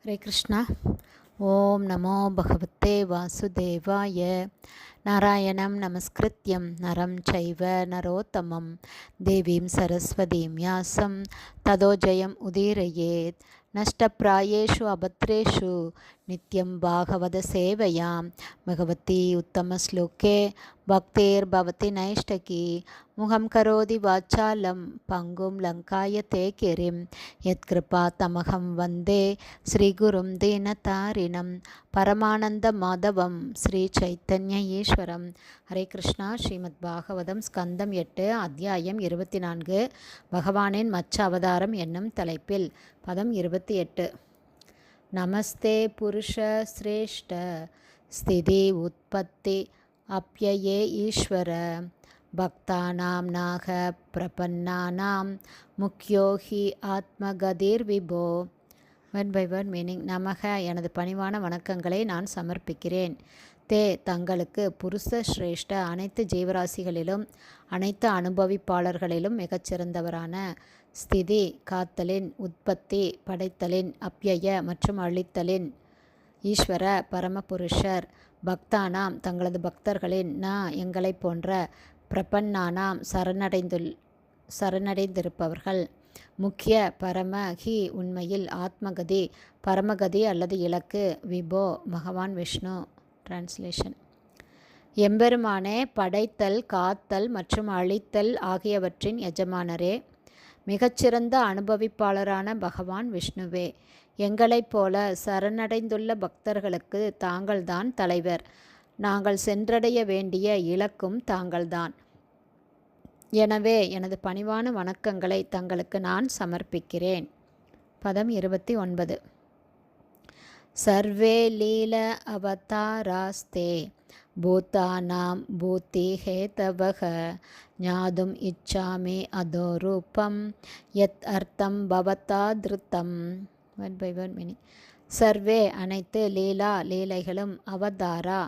ஹரே கிருஷ்ணா. ஓம் நமோ பகவத்தே வாசுதேவாய. நாராயணம் நமஸ்கிருத்யம் நரம் சைவ நரோத்தமம் தேவீம் சரஸ்வதீம் யாசம் ததோ ஜெயம் உதீரயேத். நஷ்டப்பிராயேஷு அபத்ரேஷு நித்யம் பாகவத சேவையாம் பகவதி உத்தமஸ்லோகே பக்தேர்பவதி நைஷ்டகி. முகம் கரோதி வாச்சாலம் பங்கும் லங்காய தே கிரிம் யத்கிருபா தமகம் வந்தே ஸ்ரீகுரும் தீனதாரிணம் பரமானந்த மாதவம் ஸ்ரீ சைத்தன்ய ஈஸ்வரம். ஹரே கிருஷ்ணா. ஸ்ரீமத் பாகவதம் ஸ்கந்தம் 8 அத்தியாயம் 24 பகவானின் மச்ச அவதாரம் என்னும் தலைப்பில் பதம் 28. நமஸ்தே புருஷ சிரேஷ்ட ஸ்திதி உற்பத்தி அப்யயே ஈஸ்வர பக்தானாம் நாக பிரபன்னானாம் முக்கியோஹி ஆத்மகதிர் விபோ. One by one meaning. நமக, எனது பணிவான வணக்கங்களை நான் சமர்ப்பிக்கிறேன். தே, தங்களுக்கு, புருஷ சிரேஷ்ட, அனைத்து ஜீவராசிகளிலும் அனைத்து அனுபவிப்பாளர்களிலும் மிகச்சிறந்தவரான, ஸ்திதி காத்தலின், உற்பத்தி படைத்தலின், அப்யய மற்றும் அழித்தலின் ஈஸ்வர பரமபுருஷர், பக்தானாம் தங்களது பக்தர்களின், எங்களை போன்ற, பிரபன்னானாம் சரணடைந்திருப்பவர்கள், முக்கிய பரம ஹி உண்மையில், ஆத்மகதி பரமகதி அல்லது இலக்கு, விபோ பகவான் விஷ்ணு. டிரான்ஸ்லேஷன். எம்பெருமானே, படைத்தல் காத்தல் மற்றும் அழித்தல் ஆகியவற்றின் எஜமானரே, மிகச்சிறந்த அனுபவிப்பாளரான பகவான் விஷ்ணுவே, எங்களைப் போல சரணடைந்துள்ள பக்தர்களுக்கு தாங்கள்தான் தலைவர். நாங்கள் சென்றடைய வேண்டிய இலக்கும் தாங்கள்தான். எனவே எனது பணிவான வணக்கங்களை தங்களுக்கு நான் சமர்ப்பிக்கிறேன். பதம் 29. சர்வே லீல அவதாராஸ்தே பூதானாம் பூதி ஹேதவக ஞாதும் இச்சாமி அதோ ரூபம் யத் அர்த்தம் பவதா திருத்தம். One by one meaning. சர்வே அனைத்து, லீலா லீலைகளும், அவதாரா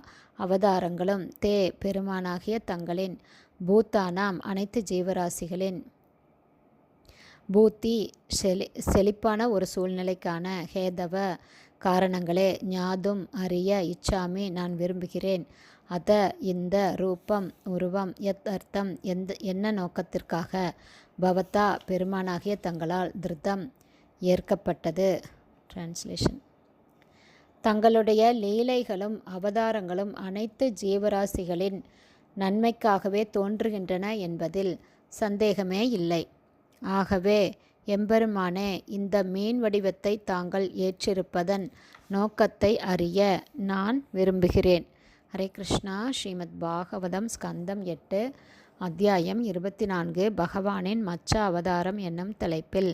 அவதாரங்களும், தே பெருமானாகிய தங்களின், பூத்தானாம் அனைத்து ஜீவராசிகளின், பூத்தி செழிப்பான ஒரு சூழ்நிலைக்கான, ஹேதவ காரணங்களே, ஞாதும் அறிய, இச்சாமி நான் விரும்புகிறேன், அத இந்த, ரூபம் உருவம், யத் அர்த்தம் என்ன நோக்கத்திற்காக, பவதா பெருமானாகிய தங்களால், திருத்தம் ஏற்கப்பட்டது. டிரான்ஸ்லேஷன். தங்களுடைய லீலைகளும் அவதாரங்களும் அனைத்து ஜீவராசிகளின் நன்மைக்காகவே தோன்றுகின்றன என்பதில் சந்தேகமே இல்லை. ஆகவே எம்பெருமானே, இந்த மீன் வடிவத்தை தாங்கள் ஏற்றிருப்பதன் நோக்கத்தை அறிய நான் விரும்புகிறேன். ஹரே கிருஷ்ணா. ஸ்ரீமத் பாகவதம் ஸ்கந்தம் 8 அத்தியாயம் 24 பகவானின் மச்ச அவதாரம் என்னும் தலைப்பில்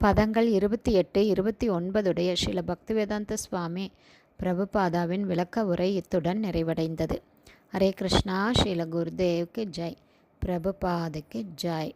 பதங்கள் 28, 29 ஸ்ரீல பக்திவேதாந்த சுவாமி பிரபுபாதாவின் விளக்க உரை இத்துடன் நிறைவடைந்தது. ஹரே கிருஷ்ணா. ஸ்ரீல குருதேவ்க்கு ஜெய். பிரபுபாதுக்கு ஜெய்.